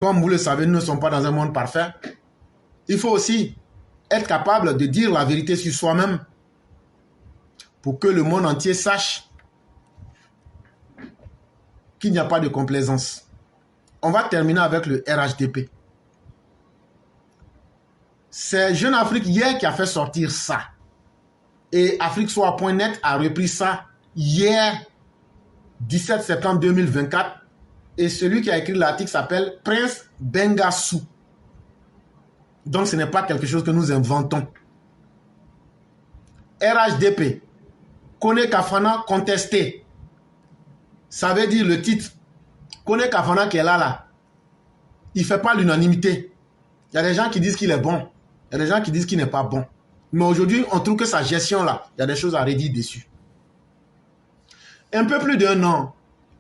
Comme vous le savez, nous ne sommes pas dans un monde parfait. Il faut aussi être capable de dire la vérité sur soi-même pour que le monde entier sache qu'il n'y a pas de complaisance. On va terminer avec le RHDP. C'est Jeune Afrique hier qui a fait sortir ça. Et AfriqueSoir.net a repris ça hier, 17 septembre 2024. Et celui qui a écrit l'article s'appelle Prince Bengassou. Donc ce n'est pas quelque chose que nous inventons. RHDP, Kone Kafana contesté. Ça veut dire le titre. Kone Kafana qui est là. Il ne fait pas l'unanimité. Il y a des gens qui disent qu'il est bon. Il y a des gens qui disent qu'il n'est pas bon. Mais aujourd'hui, on trouve que sa gestion là, il y a des choses à redire dessus. Un peu plus d'un an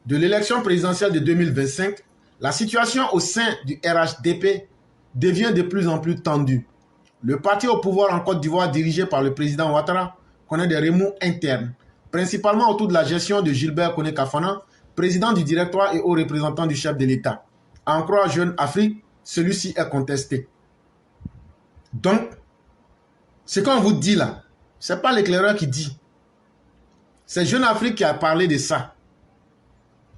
de l'élection présidentielle de 2025, la situation au sein du RHDP devient de plus en plus tendue. Le parti au pouvoir en Côte d'Ivoire, dirigé par le président Ouattara, connaît des remous internes, principalement autour de la gestion de Gilbert Kone Kafana, président du directoire et haut représentant du chef de l'État. À en croire Jeune Afrique, celui-ci est contesté. Donc, ce qu'on vous dit là, ce n'est pas l'éclaireur qui dit. C'est Jeune Afrique qui a parlé de ça.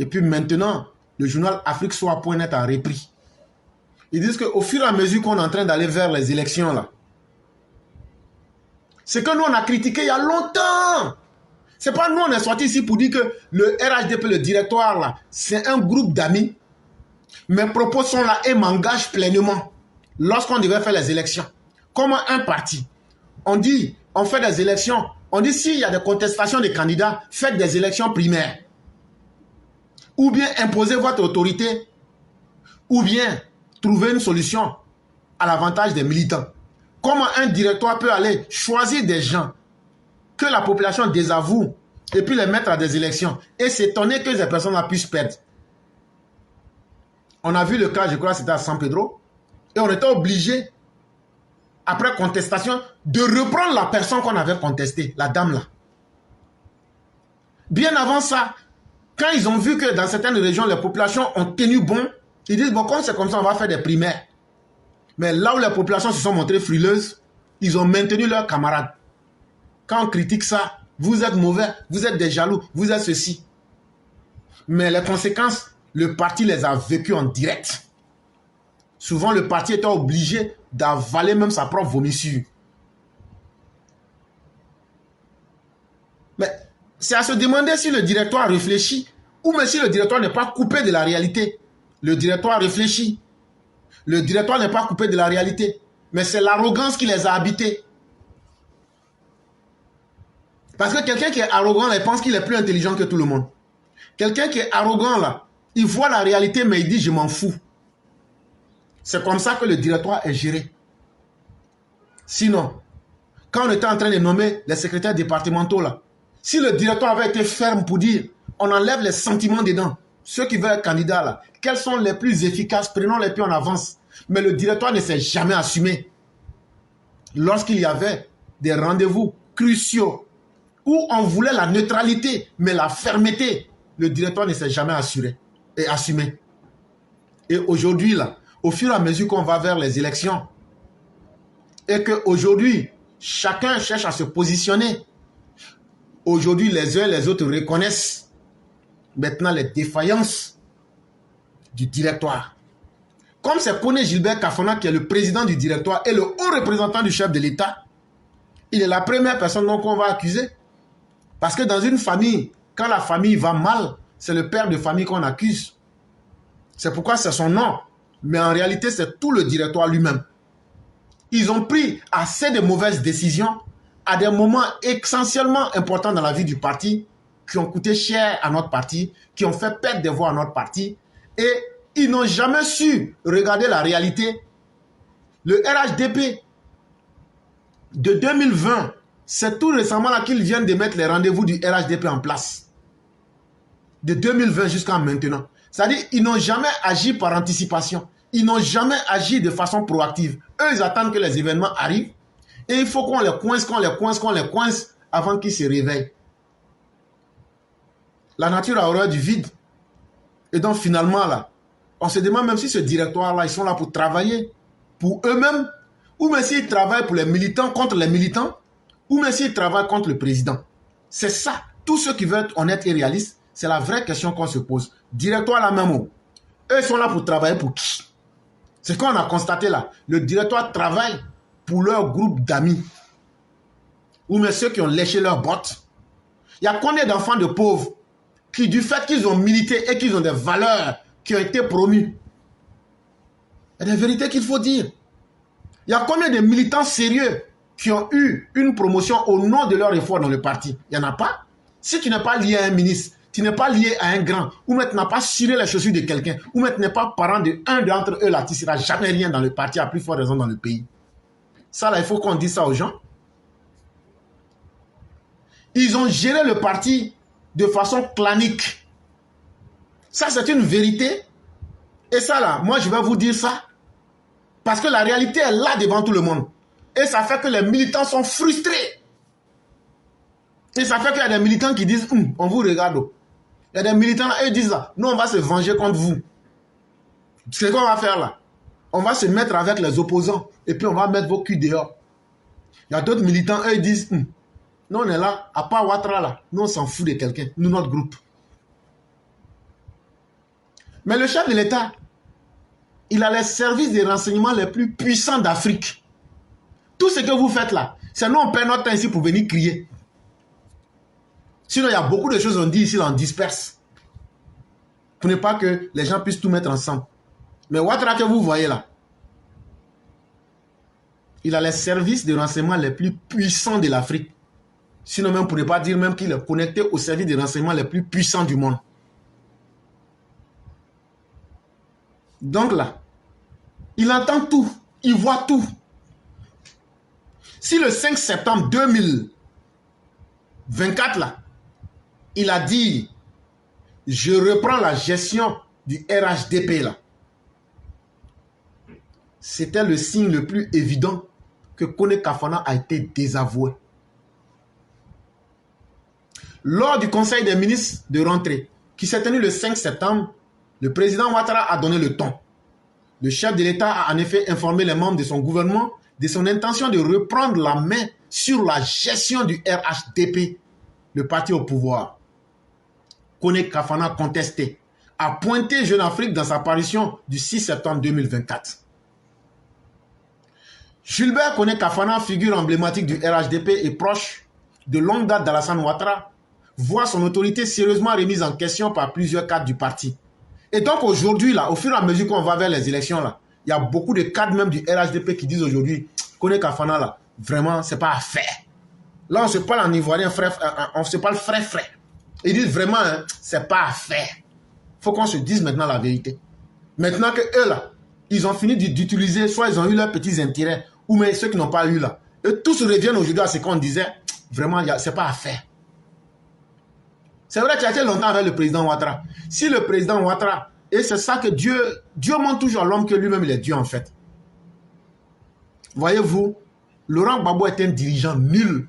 Et puis maintenant, le journal AfriqueSoir.net a repris. Ils disent qu'au fur et à mesure qu'on est en train d'aller vers les élections là, c'est que nous on a critiqué il y a longtemps. C'est pas nous on est sorti ici pour dire que le RHDP, le directoire là, c'est un groupe d'amis. Mes propos sont là et m'engagent pleinement lorsqu'on devait faire les élections. Comme un parti. On dit, on fait des élections. On dit s'il y a des contestations des candidats, faites des élections primaires. Ou bien imposez votre autorité, ou bien trouver une solution à l'avantage des militants. Comment un directoire peut aller choisir des gens que la population désavoue et puis les mettre à des élections et s'étonner que ces personnes-là puissent perdre. On a vu le cas, je crois, c'était à San Pedro, et on était obligé, après contestation, de reprendre la personne qu'on avait contestée, la dame là. Bien avant ça, quand ils ont vu que dans certaines régions, les populations ont tenu bon, ils disent, bon, comme c'est comme ça, on va faire des primaires. Mais là où les populations se sont montrées frileuses, ils ont maintenu leurs camarades. Quand on critique ça, vous êtes mauvais, vous êtes des jaloux, vous êtes ceci. Mais les conséquences, le parti les a vécues en direct. Souvent, le parti était obligé d'avaler même sa propre vomissure. Mais c'est à se demander si le directoire réfléchit ou même si le directoire n'est pas coupé de la réalité. Le directoire réfléchit. Le directoire n'est pas coupé de la réalité. Mais c'est l'arrogance qui les a habités. Parce que quelqu'un qui est arrogant, là, il pense qu'il est plus intelligent que tout le monde. Quelqu'un qui est arrogant, là, il voit la réalité, mais il dit, je m'en fous. C'est comme ça que le directoire est géré. Sinon, quand on était en train de nommer les secrétaires départementaux, là, si le directoire avait été ferme pour dire, on enlève les sentiments dedans, ceux qui veulent être candidats, là, quels sont les plus efficaces, prenons les pieds en avance. Mais le directoire ne s'est jamais assumé. Lorsqu'il y avait des rendez-vous cruciaux, où on voulait la neutralité, mais la fermeté, le directoire ne s'est jamais assuré et assumé. Et aujourd'hui, là, au fur et à mesure qu'on va vers les élections, et qu'aujourd'hui, chacun cherche à se positionner, aujourd'hui, les uns et les autres reconnaissent maintenant les défaillances du directoire. Comme c'est Kone Gilbert Kafana qui est le président du directoire et le haut représentant du chef de l'État, il est la première personne qu'on va accuser. Parce que dans une famille, quand la famille va mal, c'est le père de famille qu'on accuse. C'est pourquoi c'est son nom. Mais en réalité, c'est tout le directoire lui-même. Ils ont pris assez de mauvaises décisions à des moments essentiellement importants dans la vie du parti, qui ont coûté cher à notre parti, qui ont fait perdre des voix à notre parti. Et ils n'ont jamais su regarder la réalité. Le RHDP de 2020, c'est tout récemment là qu'ils viennent de mettre les rendez-vous du RHDP en place. De 2020 jusqu'à maintenant. C'est-à-dire qu'ils n'ont jamais agi par anticipation. Ils n'ont jamais agi de façon proactive. Eux, ils attendent que les événements arrivent. Et il faut qu'on les coince, qu'on les coince, qu'on les coince avant qu'ils se réveillent. La nature a horreur du vide. Et donc finalement, là, On se demande même si ce directoire-là, ils sont là pour travailler pour eux-mêmes, ou même s'ils travaillent pour les militants, contre les militants, ou même s'ils travaillent contre le président. C'est ça. Tous ceux qui veulent être honnêtes et réalistes, c'est la vraie question qu'on se pose. Directoire là même, eux sont là pour travailler pour qui? C'est ce qu'on a constaté là. Le directoire travaille pour leur groupe d'amis. Ou même ceux qui ont léché leurs bottes. Il y a combien d'enfants de pauvres qui, du fait qu'ils ont milité et qu'ils ont des valeurs qui ont été promues. Il y a des vérités qu'il faut dire. Il y a combien de militants sérieux qui ont eu une promotion au nom de leur effort dans le parti? Il n'y en a pas. Si tu n'es pas lié à un ministre, tu n'es pas lié à un grand, ou même tu n'as pas ciré les chaussures de quelqu'un, ou même tu n'es pas parent d'un d'entre eux là, tu ne seras jamais rien dans le parti, à plus forte raison dans le pays. Ça là, il faut qu'on dise ça aux gens. Ils ont géré le parti de façon clanique. Ça, c'est une vérité. Et ça là, moi je vais vous dire ça. Parce que la réalité est là devant tout le monde. Et ça fait que les militants sont frustrés. Et ça fait qu'il y a des militants qui disent, on vous regarde. Il y a des militants là, eux disent là, nous on va se venger contre vous. C'est ce qu'on va faire là. On va se mettre avec les opposants. Et puis on va mettre vos culs dehors. Il y a d'autres militants, eux disent, nous on est là, à part Ouattara là, nous on s'en fout de quelqu'un, nous notre groupe. Mais le chef de l'État, il a les services de renseignement les plus puissants d'Afrique. Tout ce que vous faites là, c'est nous on perd notre temps ici pour venir crier. Sinon il y a beaucoup de choses on dit ici, on disperse. Pour ne pas que les gens puissent tout mettre ensemble. Mais Ouattara que vous voyez là, il a les services de renseignement les plus puissants de l'Afrique. Sinon même pour ne pas dire même qu'il est connecté aux services de renseignement les plus puissants du monde. Donc là, il entend tout, il voit tout. Si le 5 septembre 2024 là, il a dit, je reprends la gestion du RHDP là, c'était le signe le plus évident que Kone Kafana a été désavoué. Lors du conseil des ministres de rentrée, qui s'est tenu le 5 septembre, le président Ouattara a donné le ton. Le chef de l'État a en effet informé les membres de son gouvernement de son intention de reprendre la main sur la gestion du RHDP, le parti au pouvoir. Kone Kafana contesté, a pointé Jeune Afrique dans sa parution du 6 septembre 2024. Gilbert Kone Kafana, figure emblématique du RHDP et proche de longue date d'Alassane Ouattara, voit son autorité sérieusement remise en question par plusieurs cadres du parti. Et donc aujourd'hui, là, au fur et à mesure qu'on va vers les élections, là, il y a beaucoup de cadres même du RHDP qui disent aujourd'hui, Kone Kafana, là, vraiment, c'est pas à faire. Là, on se parle en ivoirien, frère, on se parle frère. Ils disent vraiment, hein, c'est pas à faire. Faut qu'on se dise maintenant la vérité. Maintenant que eux, là, ils ont fini d'utiliser, soit ils ont eu leurs petits intérêts, ou même ceux qui n'ont pas eu, là. Et tous reviennent aujourd'hui à ce qu'on disait, vraiment, c'est pas à faire. C'est vrai que tu as été longtemps avec le président Ouattara. Si le président Ouattara, et c'est ça que Dieu montre toujours à l'homme que lui-même il est Dieu en fait. Voyez-vous, Laurent Gbagbo est un dirigeant nul,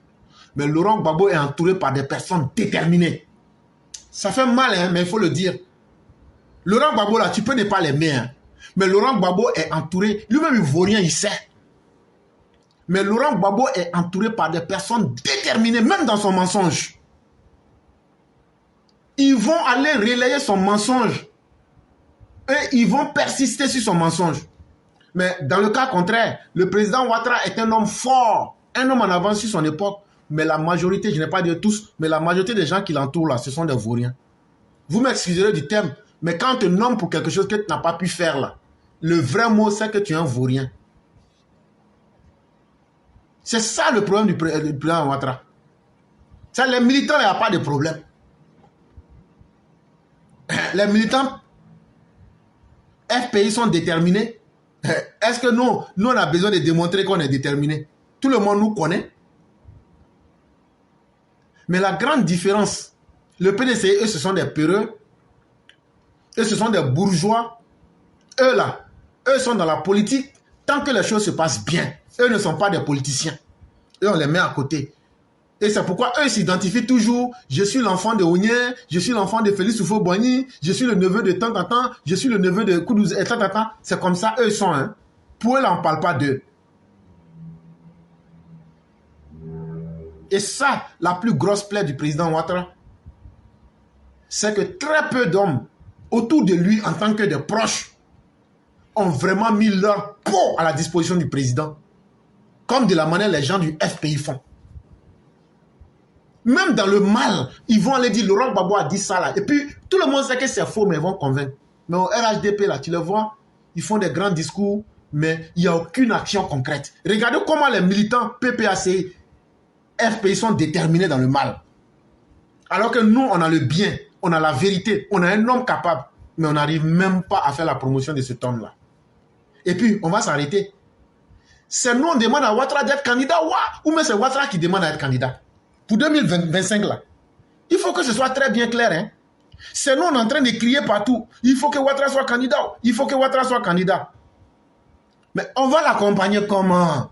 mais Laurent Gbagbo est entouré par des personnes déterminées. Ça fait mal, hein, mais il faut le dire. Laurent Gbagbo là, tu peux ne pas l'aimer, hein, mais Laurent Gbagbo est entouré, lui-même il ne vaut rien, il sait. Mais Laurent Gbagbo est entouré par des personnes déterminées, même dans son mensonge. Ils vont aller relayer son mensonge. Et ils vont persister sur son mensonge. Mais dans le cas contraire, le président Ouattara est un homme fort, un homme en avance sur son époque. Mais la majorité, je n'ai pas dit tous, mais la majorité des gens qui l'entourent là, ce sont des vauriens. Vous m'excuserez du terme, mais quand on te nomme pour quelque chose que tu n'as pas pu faire là, le vrai mot c'est que tu es un vaurien. C'est ça le problème du président Ouattara. Les militants, il n'y a pas de problème. Les militants FPI sont déterminés. Est-ce que nous on a besoin de démontrer qu'on est déterminés? Tout le monde nous connaît. Mais la grande différence, le PDC, eux, ce sont des peureux. Eux, ce sont des bourgeois. Eux, là, eux sont dans la politique. Tant que les choses se passent bien, eux ne sont pas des politiciens. Eux, on les met à côté. Et c'est pourquoi eux s'identifient toujours. Je suis l'enfant de Ounye, je suis l'enfant de Félix Houphouët-Boigny, je suis le neveu de tant, je suis le neveu de Koudouz et tant. C'est comme ça, eux sont. Hein. Pour eux, là, on ne parle pas d'eux. Et ça, la plus grosse plaie du président Ouattara, c'est que très peu d'hommes autour de lui, en tant que des proches, ont vraiment mis leur peau à la disposition du président. Comme de la manière les gens du FPI font. Même dans le mal, ils vont aller dire, Laurent Gbagbo a dit ça là. Et puis, tout le monde sait que c'est faux, mais ils vont convaincre. Mais au RHDP là, tu le vois, ils font des grands discours, mais il n'y a aucune action concrète. Regardez comment les militants PPAC, FPI sont déterminés dans le mal. Alors que nous, on a le bien, on a la vérité, on a un homme capable, mais on n'arrive même pas à faire la promotion de cet homme-là. Et puis, on va s'arrêter. C'est nous, on demande à Ouattara d'être candidat, ou mais c'est Ouattara qui demande à être candidat. Pour 2025, là, il faut que ce soit très bien clair. Hein? C'est nous, on est en train de crier partout. Il faut que Ouattara soit candidat. Il faut que Ouattara soit candidat. Mais on va l'accompagner comment?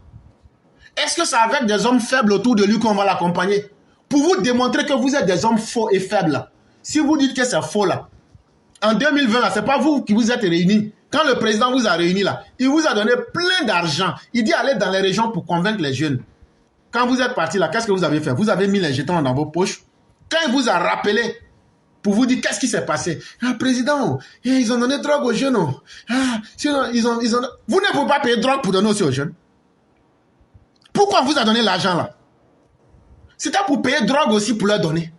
Est-ce que c'est avec des hommes faibles autour de lui qu'on va l'accompagner? Pour vous démontrer que vous êtes des hommes faux et faibles. Là. Si vous dites que c'est faux, là, en 2020, ce n'est pas vous qui vous êtes réunis. Quand le président vous a réunis, là, il vous a donné plein d'argent. Il dit allez dans les régions pour convaincre les jeunes. Quand vous êtes parti là, qu'est-ce que vous avez fait? Vous avez mis les jetons dans vos poches. Quand il vous a rappelé pour vous dire qu'est-ce qui s'est passé? Ah, président, ils ont donné drogue aux jeunes. Ah, sinon, Vous ne pouvez pas payer drogue pour donner aussi aux jeunes. Pourquoi on vous a donné l'argent là? C'était pour payer drogue aussi pour leur donner.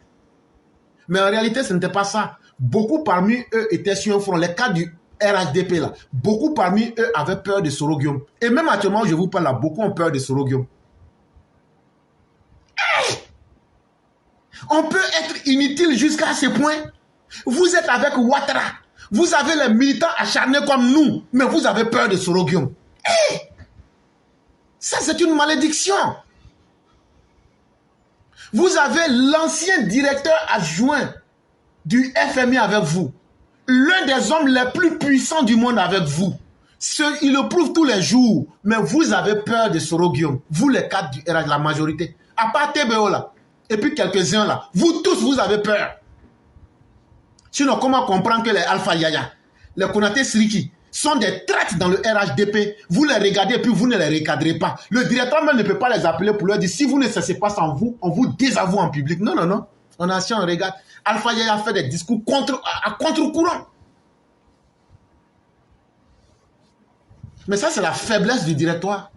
Mais en réalité, ce n'était pas ça. Beaucoup parmi eux étaient sur un front. Les cas du RHDP là, beaucoup parmi eux avaient peur de Soroguium. Et même actuellement, je vous parle là, beaucoup ont peur de Soroguium. On peut être inutile jusqu'à ce point. Vous êtes avec Ouattara. Vous avez les militants acharnés comme nous, mais vous avez peur de Soroguium. Ça, c'est une malédiction. Vous avez l'ancien directeur adjoint du FMI avec vous. L'un des hommes les plus puissants du monde avec vous. Il le prouve tous les jours. Mais vous avez peur de Soroguium. Vous, les cadres du RH, la majorité. À part TBO là. Et puis quelques-uns là. Vous tous, vous avez peur. Sinon, comment comprendre que les Alpha Yaya, les Konaté Sriki, sont des traites dans le RHDP. Vous les regardez et puis vous ne les recadrez pas. Le directeur même ne peut pas les appeler pour leur dire si vous ne cessez pas sans vous, on vous désavoue en public. Non, non, non. On a si on regarde. Alpha Yaya fait des discours à contre-courant. Mais ça, c'est la faiblesse du directoire.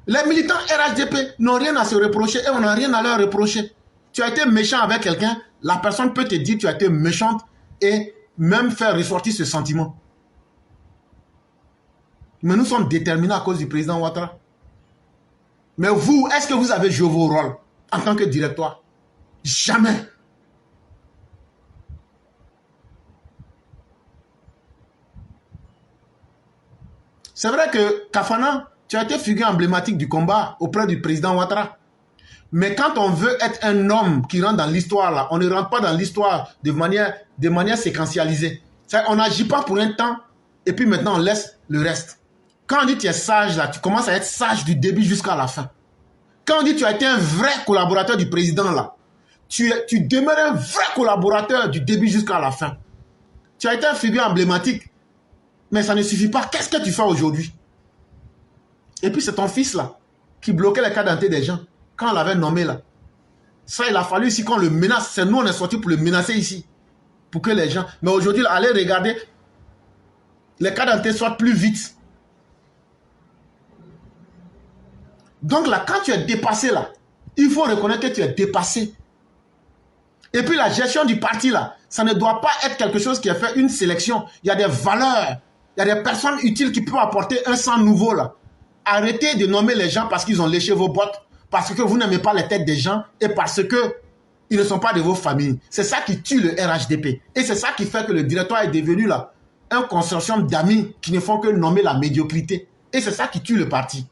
Les militants RHDP n'ont rien à se reprocher et on n'a rien à leur reprocher. Tu as été méchant avec quelqu'un, la personne peut te dire que tu as été méchante et même faire ressortir ce sentiment. Mais nous sommes déterminés à cause du président Ouattara. Mais vous, est-ce que vous avez joué vos rôles en tant que directoire? Jamais. C'est vrai que Kafana, tu as été figure emblématique du combat auprès du président Ouattara. Mais quand on veut être un homme qui rentre dans l'histoire, là, on ne rentre pas dans l'histoire de manière séquentialisée. On n'agit pas pour un temps et puis maintenant on laisse le reste. Quand on dit tu es sage, là, tu commences à être sage du début jusqu'à la fin. Quand on dit tu as été un vrai collaborateur du président, là, tu demeures un vrai collaborateur du début jusqu'à la fin. Tu as été une figure emblématique. Mais ça ne suffit pas. Qu'est-ce que tu fais aujourd'hui? Et puis c'est ton fils là, qui bloquait les cartes d'identité des gens. Quand on l'avait nommé là. Ça, il a fallu ici qu'on le menace. C'est nous, on est sortis pour le menacer ici. Pour que les gens... Mais aujourd'hui, allez regarder. Les cartes d'identité sortent plus vite. Donc là, quand tu es dépassé là, il faut reconnaître que tu es dépassé. Et puis la gestion du parti là, ça ne doit pas être quelque chose qui a fait une sélection. Il y a des valeurs, il y a des personnes utiles qui peuvent apporter un sang nouveau là. Arrêtez de nommer les gens parce qu'ils ont léché vos bottes, parce que vous n'aimez pas les têtes des gens et parce que ils ne sont pas de vos familles. C'est ça qui tue le RHDP. Et c'est ça qui fait que le directoire est devenu là un consortium d'amis qui ne font que nommer la médiocrité. Et c'est ça qui tue le parti.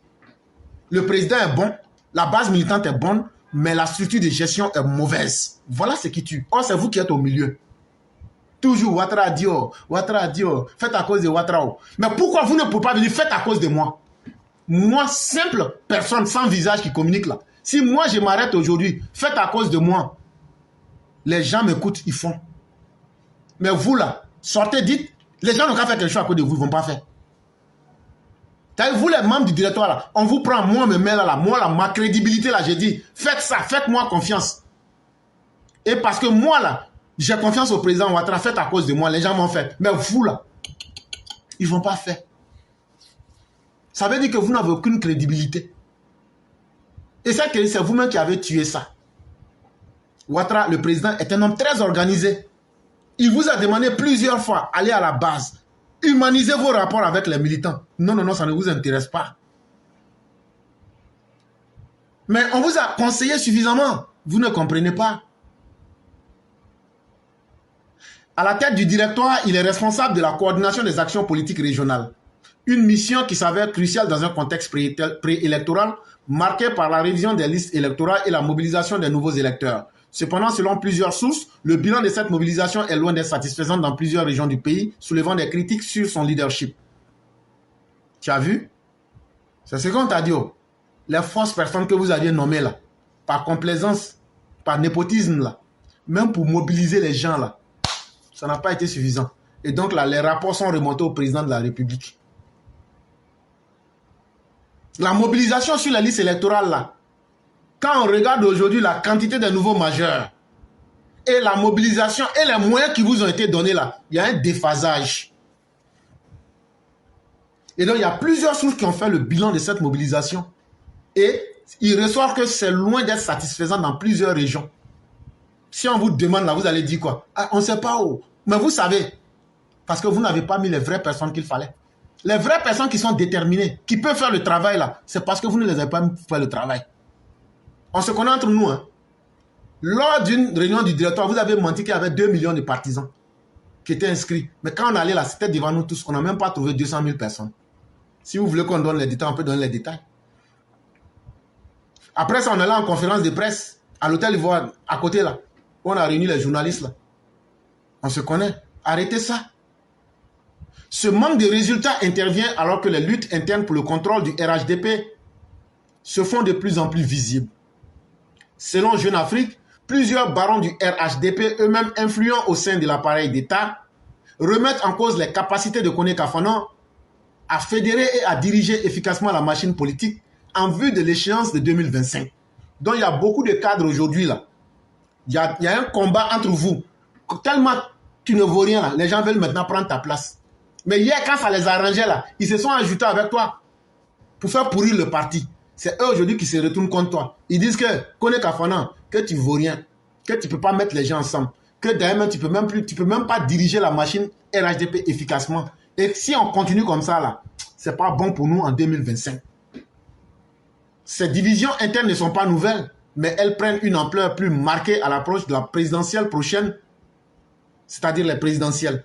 Le président est bon, la base militante est bonne, mais la structure de gestion est mauvaise. Voilà ce qui tue. Or, c'est vous qui êtes au milieu. Toujours Ouattara a dit, faites à cause de Ouattara. Mais pourquoi vous ne pouvez pas venir, faites à cause de moi? Moi, simple personne sans visage qui communique là. Si moi je m'arrête aujourd'hui, faites à cause de moi. Les gens m'écoutent, ils font. Mais vous là, sortez, dites, les gens n'ont qu'à faire quelque chose à cause de vous, ils ne vont pas faire. Vous les membres du directoire là, on vous prend, moi me mets là, moi là, ma crédibilité là, j'ai dit, faites ça, faites-moi confiance. Et parce que moi là, j'ai confiance au président Ouattara, faites à cause de moi, les gens vont faire. Mais vous là, ils ne vont pas faire. Ça veut dire que vous n'avez aucune crédibilité. Et c'est vous-même qui avez tué ça. Ouattara, le président, est un homme très organisé. Il vous a demandé plusieurs fois, allez à la base. Humanisez vos rapports avec les militants. Non, non, non, ça ne vous intéresse pas. Mais on vous a conseillé suffisamment. Vous ne comprenez pas. À la tête du directoire, il est responsable de la coordination des actions politiques régionales. Une mission qui s'avère cruciale dans un contexte préélectoral marqué par la révision des listes électorales et la mobilisation des nouveaux électeurs. Cependant, selon plusieurs sources, le bilan de cette mobilisation est loin d'être satisfaisant dans plusieurs régions du pays, soulevant des critiques sur son leadership. Tu as vu? C'est ce qu'on t'a dit. Oh. Les fausses personnes que vous aviez nommées là, par complaisance, par népotisme là, même pour mobiliser les gens là, ça n'a pas été suffisant. Et donc là, les rapports sont remontés au président de la République. La mobilisation sur la liste électorale là, quand on regarde aujourd'hui la quantité de nouveaux majeurs et la mobilisation et les moyens qui vous ont été donnés là, il y a un déphasage. Et donc il y a plusieurs sources qui ont fait le bilan de cette mobilisation. Et il ressort que c'est loin d'être satisfaisant dans plusieurs régions. Si on vous demande là, vous allez dire quoi? Ah, on ne sait pas où. Mais vous savez, parce que vous n'avez pas mis les vraies personnes qu'il fallait. Les vraies personnes qui sont déterminées, qui peuvent faire le travail là, c'est parce que vous ne les avez pas fait le travail. On se connaît entre nous. Hein. Lors d'une réunion du directoire, vous avez menti qu'il y avait 2 millions de partisans qui étaient inscrits. Mais quand on allait là, c'était devant nous tous. On n'a même pas trouvé 200 000 personnes. Si vous voulez qu'on donne les détails, on peut donner les détails. Après ça, on est là en conférence de presse à l'hôtel Ivoire, à côté là. On a réuni les journalistes là. On se connaît. Arrêtez ça. Ce manque de résultats intervient alors que les luttes internes pour le contrôle du RHDP se font de plus en plus visibles. Selon Jeune Afrique, plusieurs barons du RHDP, eux-mêmes influents au sein de l'appareil d'État, remettent en cause les capacités de Koné Fana à fédérer et à diriger efficacement la machine politique en vue de l'échéance de 2025. Donc il y a beaucoup de cadres aujourd'hui là. Il y a un combat entre vous. Tellement tu ne vaux rien là, les gens veulent maintenant prendre ta place. Mais hier, quand ça les arrangeait là, ils se sont ajoutés avec toi pour faire pourrir le parti. C'est eux aujourd'hui qui se retournent contre toi. Ils disent que Koné Fana, que tu ne vaux rien, que tu ne peux pas mettre les gens ensemble, que d'ailleurs tu peux même pas diriger la machine RHDP efficacement. Et si on continue comme ça là, c'est pas bon pour nous en 2025. Ces divisions internes ne sont pas nouvelles, mais elles prennent une ampleur plus marquée à l'approche de la présidentielle prochaine, c'est-à-dire les présidentielles.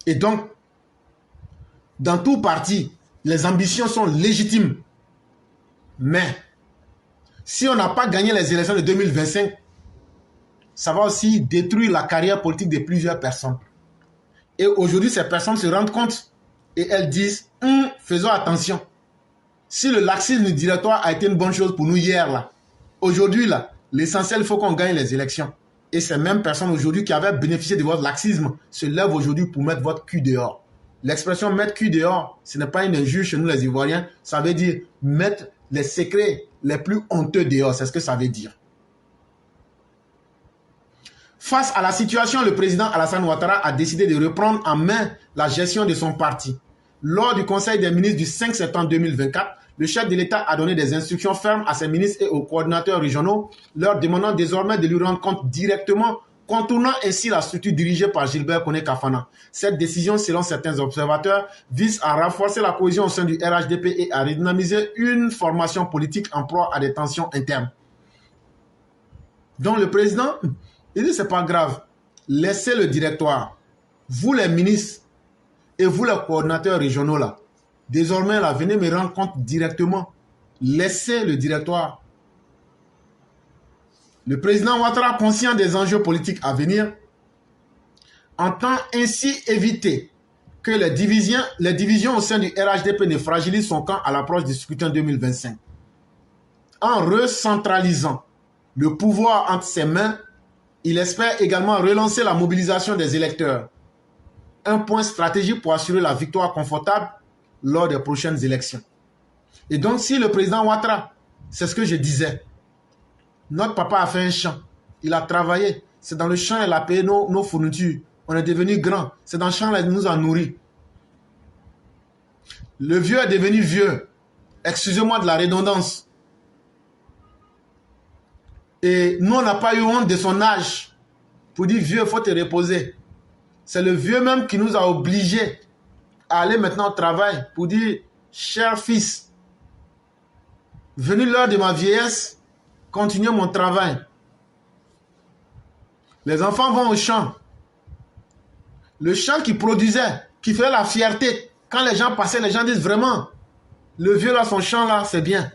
Et donc, dans tout parti, les ambitions sont légitimes. Mais, si on n'a pas gagné les élections de 2025, ça va aussi détruire la carrière politique de plusieurs personnes. Et aujourd'hui, ces personnes se rendent compte et elles disent, faisons attention. Si le laxisme directoire a été une bonne chose pour nous hier, là, aujourd'hui, là, l'essentiel, il faut qu'on gagne les élections. Et ces mêmes personnes aujourd'hui qui avaient bénéficié de votre laxisme se lèvent aujourd'hui pour mettre votre cul dehors. L'expression mettre cul dehors, ce n'est pas une injure chez nous les Ivoiriens. Ça veut dire mettre les secrets les plus honteux dehors. C'est ce que ça veut dire. Face à la situation, le président Alassane Ouattara a décidé de reprendre en main la gestion de son parti. Lors du Conseil des ministres du 5 septembre 2024, le chef de l'État a donné des instructions fermes à ses ministres et aux coordinateurs régionaux, leur demandant désormais de lui rendre compte directement, contournant ainsi la structure dirigée par Gilbert Koné Fana. Cette décision, selon certains observateurs, vise à renforcer la cohésion au sein du RHDP et à redynamiser une formation politique en proie à des tensions internes. Donc le président, il dit c'est pas grave, laissez le directoire, vous les ministres et vous les coordinateurs régionaux là, désormais là, venez me rendre compte directement, laissez le directoire. Le président Ouattara, conscient des enjeux politiques à venir, entend ainsi éviter que les divisions au sein du RHDP ne fragilisent son camp à l'approche du scrutin 2025. En recentralisant le pouvoir entre ses mains, il espère également relancer la mobilisation des électeurs. Un point stratégique pour assurer la victoire confortable lors des prochaines élections. Et donc, si le président Ouattara, c'est ce que je disais, notre papa a fait un champ, il a travaillé, c'est dans le champ qu'il a payé nos fournitures, on est devenu grand, c'est dans le champ qu'il nous a nourris. Le vieux est devenu vieux, excusez-moi de la redondance. Et nous, on n'a pas eu honte de son âge pour dire vieux, il faut te reposer. C'est le vieux même qui nous a obligés à aller maintenant au travail pour dire, cher fils, venu l'heure de ma vieillesse, continuez mon travail. Les enfants vont au champ. Le champ qui produisait, qui faisait la fierté. Quand les gens passaient, les gens disent vraiment, le vieux là, son champ là, c'est bien.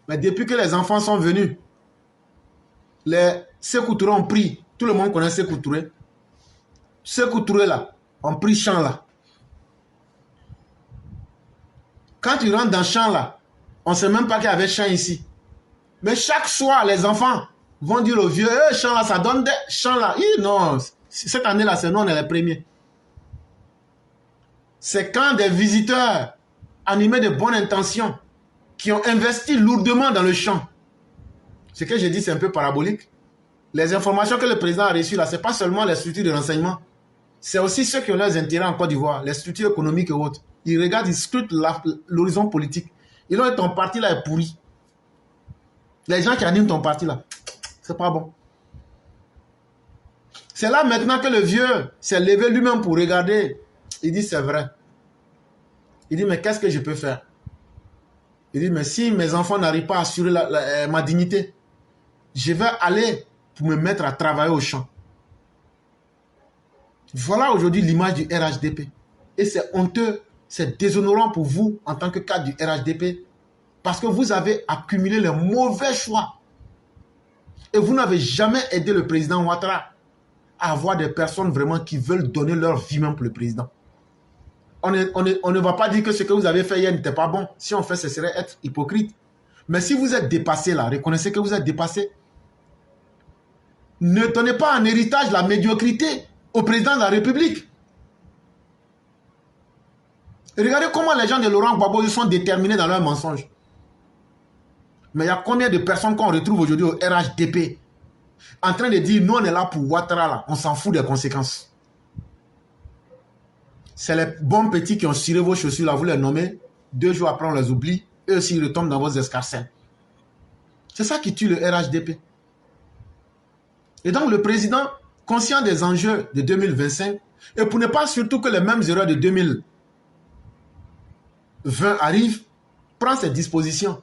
Mais depuis que les enfants sont venus, les Sékou Touré ont pris. Tout le monde connaît Sékou Touré. Sékou Touré là, ont pris champ là. Quand tu rentres dans le champ là, on ne sait même pas qu'il y avait champ ici. Mais chaque soir, les enfants vont dire au vieux, champ là, ça donne des champs là. Non, cette année là, c'est nous, on est les premiers. C'est quand des visiteurs animés de bonnes intentions qui ont investi lourdement dans le champ. Ce que j'ai dit, c'est un peu parabolique. Les informations que le président a reçues là, ce n'est pas seulement les structures de renseignement. C'est aussi ceux qui ont leurs intérêts en Côte d'Ivoire, les structures économiques et autres. Ils regardent, ils scrutent l'horizon politique. Ils ont dit ton parti là est pourri. Les gens qui animent ton parti là, c'est pas bon. C'est là maintenant que le vieux s'est levé lui-même pour regarder. Il dit c'est vrai. Il dit mais qu'est-ce que je peux faire? Il dit mais si mes enfants n'arrivent pas à assurer ma dignité, je vais aller pour me mettre à travailler au champ. Voilà aujourd'hui l'image du RHDP. Et c'est honteux, c'est déshonorant pour vous en tant que cadre du RHDP parce que vous avez accumulé les mauvais choix. Et vous n'avez jamais aidé le président Ouattara à avoir des personnes vraiment qui veulent donner leur vie même pour le président. On ne va pas dire que ce que vous avez fait hier n'était pas bon. Si on fait, ce serait être hypocrite. Mais si vous êtes dépassé là, reconnaissez que vous êtes dépassé. Ne donnez pas en héritage la médiocrité au président de la République. Regardez comment les gens de Laurent Gbagbo sont déterminés dans leurs mensonges. Mais il y a combien de personnes qu'on retrouve aujourd'hui au RHDP en train de dire, nous on est là pour Ouattara, là. On s'en fout des conséquences. C'est les bons petits qui ont ciré vos chaussures, là, vous les nommez, 2 jours après on les oublie, eux aussi ils retombent dans vos escarcelles. C'est ça qui tue le RHDP. Et donc le président, conscient des enjeux de 2025, et pour ne pas surtout que les mêmes erreurs de 2020 arrivent, prend ses dispositions.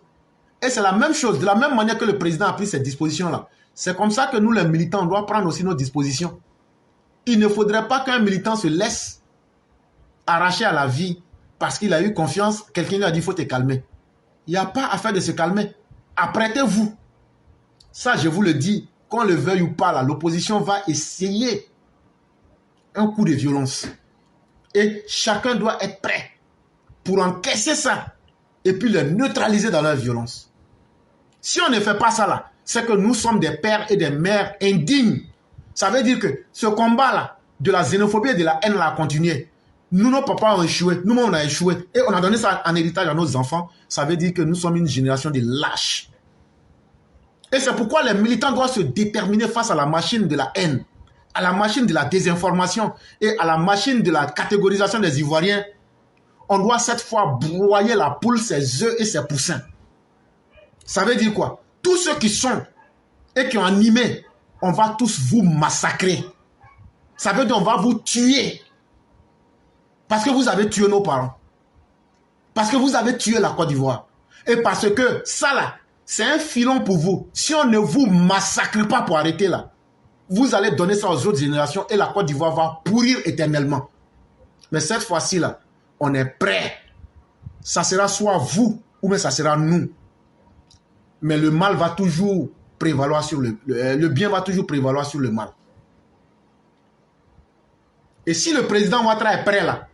Et c'est la même chose, de la même manière que le président a pris ces dispositions-là. C'est comme ça que nous, les militants, on doit prendre aussi nos dispositions. Il ne faudrait pas qu'un militant se laisse arracher à la vie parce qu'il a eu confiance, quelqu'un lui a dit, il faut te calmer. Il n'y a pas à faire de se calmer. Apprêtez-vous. Ça, je vous le dis, qu'on le veuille ou pas, l'opposition va essayer un coup de violence. Et chacun doit être prêt pour encaisser ça et puis le neutraliser dans leur violence. Si on ne fait pas ça là, c'est que nous sommes des pères et des mères indignes. Ça veut dire que ce combat-là, de la xénophobie et de la haine là a continué. Nous, nos papas ont échoué, nous, on a échoué. Et on a donné ça en héritage à nos enfants. Ça veut dire que nous sommes une génération de lâches. Et c'est pourquoi les militants doivent se déterminer face à la machine de la haine, à la machine de la désinformation et à la machine de la catégorisation des Ivoiriens. On doit cette fois broyer la poule, ses œufs et ses poussins. Ça veut dire quoi? Tous ceux qui sont et qui ont animé, on va tous vous massacrer. Ça veut dire qu'on va vous tuer. Parce que vous avez tué nos parents. Parce que vous avez tué la Côte d'Ivoire. Et parce que ça là, c'est un filon pour vous. Si on ne vous massacre pas pour arrêter là, vous allez donner ça aux autres générations et la Côte d'Ivoire va pourrir éternellement. Mais cette fois-ci là, on est prêt. Ça sera soit vous ou bien ça sera nous. Mais le mal va toujours prévaloir sur le bien va toujours prévaloir sur le mal. Et si le président Ouattara est prêt là,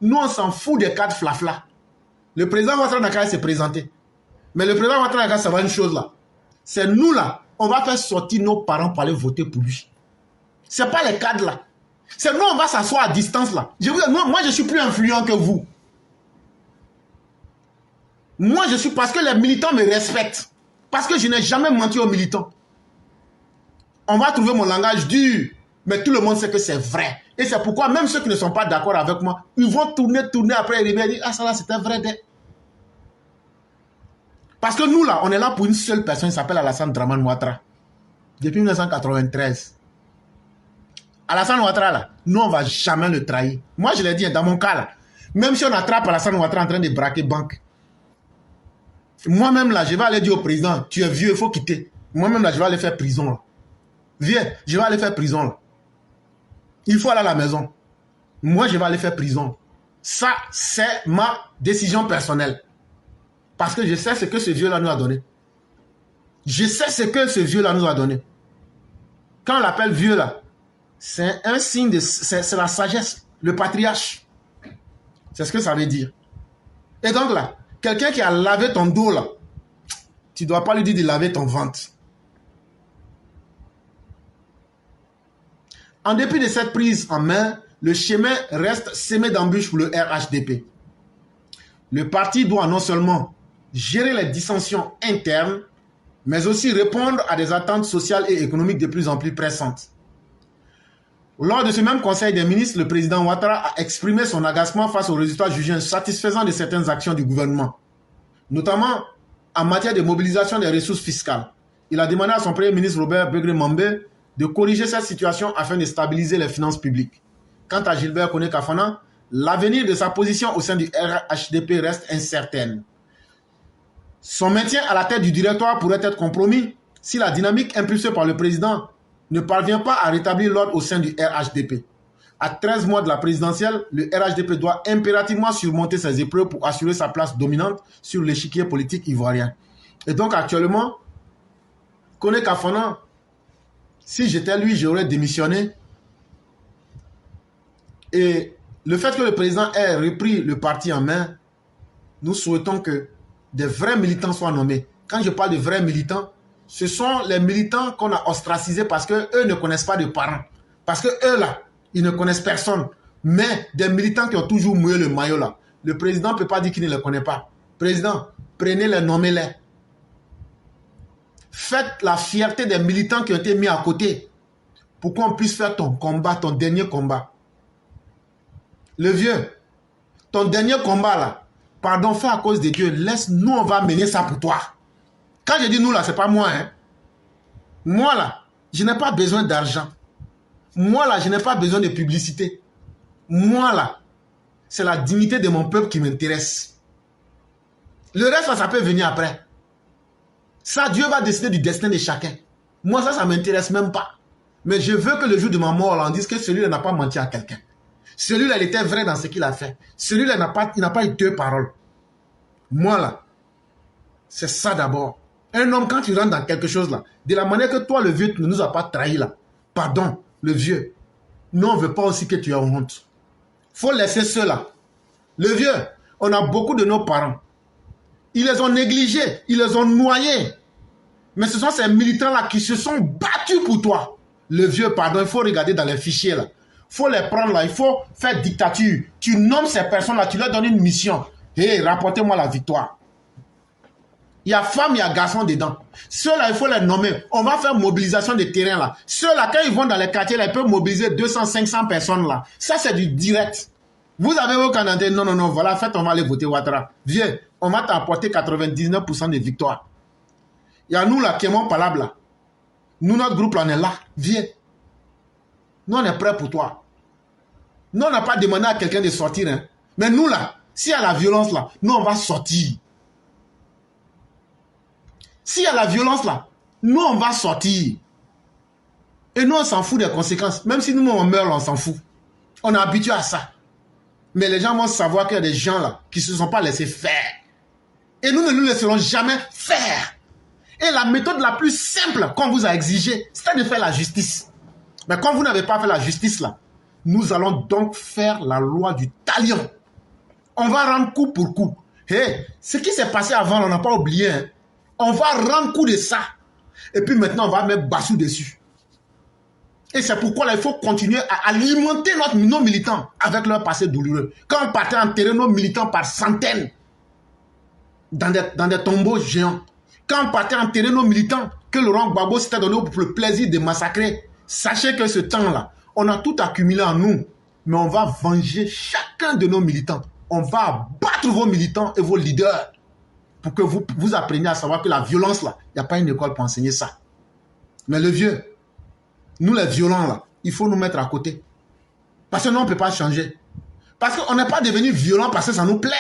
nous on s'en fout des cadres flafla. Le président Ouattara n'a qu'à se présenter. Mais le président Ouattara, regarde, ça va une chose là. C'est nous là, on va faire sortir nos parents pour aller voter pour lui. Ce n'est pas les cadres là. C'est nous, on va s'asseoir à distance là. Moi, je suis plus influent que vous. Moi, je suis parce que les militants me respectent. Parce que je n'ai jamais menti aux militants. On va trouver mon langage dur. Mais tout le monde sait que c'est vrai. Et c'est pourquoi même ceux qui ne sont pas d'accord avec moi, ils vont tourner après et dire, ah ça là, c'était vrai. Parce que nous là, on est là pour une seule personne, il s'appelle Alassane Dramane Ouattara. Depuis 1993. Alassane Ouattara là, nous on ne va jamais le trahir. Moi je l'ai dit, dans mon cas là, même si on attrape Alassane Ouattara en train de braquer banque, moi-même là, je vais aller dire au président, tu es vieux, il faut quitter. Moi-même là, je vais aller faire prison là. Viens, je vais aller faire prison là. Il faut aller à la maison. Moi, je vais aller faire prison. Ça, c'est ma décision personnelle. Parce que je sais ce que ce vieux-là nous a donné. Je sais ce que ce vieux-là nous a donné. Quand on l'appelle vieux là, c'est un signe de... C'est la sagesse, le patriarche. C'est ce que ça veut dire. Et donc là, quelqu'un qui a lavé ton dos là, tu ne dois pas lui dire de laver ton ventre. En dépit de cette prise en main, le chemin reste semé d'embûches pour le RHDP. Le parti doit non seulement gérer les dissensions internes, mais aussi répondre à des attentes sociales et économiques de plus en plus pressantes. Lors de ce même conseil des ministres, le président Ouattara a exprimé son agacement face aux résultats jugés insatisfaisants de certaines actions du gouvernement, notamment en matière de mobilisation des ressources fiscales. Il a demandé à son premier ministre Robert Begré-Mambé de corriger cette situation afin de stabiliser les finances publiques. Quant à Gilbert Kone-Kafana, l'avenir de sa position au sein du RHDP reste incertaine. Son maintien à la tête du directoire pourrait être compromis si la dynamique impulsée par le président ne parvient pas à rétablir l'ordre au sein du RHDP. À 13 mois de la présidentielle, le RHDP doit impérativement surmonter ses épreuves pour assurer sa place dominante sur l'échiquier politique ivoirien. Et donc actuellement, Kone-Kafana, si j'étais lui, j'aurais démissionné. Et le fait que le président ait repris le parti en main, nous souhaitons que des vrais militants soient nommés. Quand je parle de vrais militants, ce sont les militants qu'on a ostracisés parce qu'eux ne connaissent pas de parents. Parce qu'eux là, ils ne connaissent personne. Mais des militants qui ont toujours mouillé le maillot là, le président ne peut pas dire qu'il ne les connaît pas. Président, prenez-les, nommez-les. Faites la fierté des militants qui ont été mis à côté pour qu'on puisse faire ton combat, ton dernier combat. Le vieux, ton dernier combat là, pardon, fais à cause de Dieu, laisse-nous, on va mener ça pour toi. Quand je dis nous là, c'est pas moi. Hein. Moi là, je n'ai pas besoin d'argent. Moi là, je n'ai pas besoin de publicité. Moi là, c'est la dignité de mon peuple qui m'intéresse. Le reste là, ça peut venir après. Ça, Dieu va décider du destin de chacun. Moi, ça ne m'intéresse même pas. Mais je veux que le jour de ma mort, là, on dise que celui-là n'a pas menti à quelqu'un. Celui-là, il était vrai dans ce qu'il a fait. Celui-là, il n'a pas eu deux paroles. Moi, là, c'est ça d'abord. Un homme, quand il rentre dans quelque chose, là, de la manière que toi, le vieux, tu ne nous as pas trahi, là. Pardon, le vieux. Nous, on ne veut pas aussi que tu aies honte. Il faut laisser cela. Le vieux, on a beaucoup de nos parents. Ils les ont négligés, ils les ont noyés. Mais ce sont ces militants-là qui se sont battus pour toi. Le vieux, pardon, il faut regarder dans les fichiers là. Il faut les prendre là, il faut faire dictature. Tu nommes ces personnes-là, tu leur donnes une mission. Hé, rapportez-moi la victoire. Il y a femmes, il y a garçons dedans. Ceux-là, il faut les nommer. On va faire mobilisation de terrain là. Ceux-là, quand ils vont dans les quartiers, là, ils peuvent mobiliser 200, 500 personnes là. Ça, c'est du direct. Vous avez vos candidats, non, voilà, faites, on va aller voter Ouattara. Viens, on va t'apporter 99% de victoires. Il y a nous là, qui aimons palabre là. Nous, notre groupe là, on est là. Viens. Nous, on est prêts pour toi. Nous, on n'a pas demandé à quelqu'un de sortir. Hein. Mais nous là, s'il y a la violence là, nous, on va sortir. S'il y a la violence là, nous, on va sortir. Et nous, on s'en fout des conséquences. Même si nous, on meurt, là, on s'en fout. On est habitué à ça. Mais les gens vont savoir qu'il y a des gens là qui ne se sont pas laissés faire. Et nous ne nous laisserons jamais faire. Et la méthode la plus simple qu'on vous a exigée, c'est de faire la justice. Mais quand vous n'avez pas fait la justice là, nous allons donc faire la loi du talion. On va rendre coup pour coup. Hey, ce qui s'est passé avant, on n'a pas oublié. Hein. On va rendre coup de ça. Et puis maintenant, on va mettre Bassou dessus. Et c'est pourquoi là, il faut continuer à alimenter nos militants avec leur passé douloureux. Quand on partait enterrer nos militants par centaines dans des tombeaux géants, quand on partait enterrer nos militants que Laurent Gbagbo s'était donné pour le plaisir de massacrer, sachez que ce temps-là, on a tout accumulé en nous, mais on va venger chacun de nos militants. On va battre vos militants et vos leaders pour que vous appreniez à savoir que la violence, là, il n'y a pas une école pour enseigner ça. Mais le vieux, nous les violents, là, il faut nous mettre à côté. Parce que nous, on ne peut pas changer. Parce qu'on n'est pas devenu violent parce que ça nous plaît.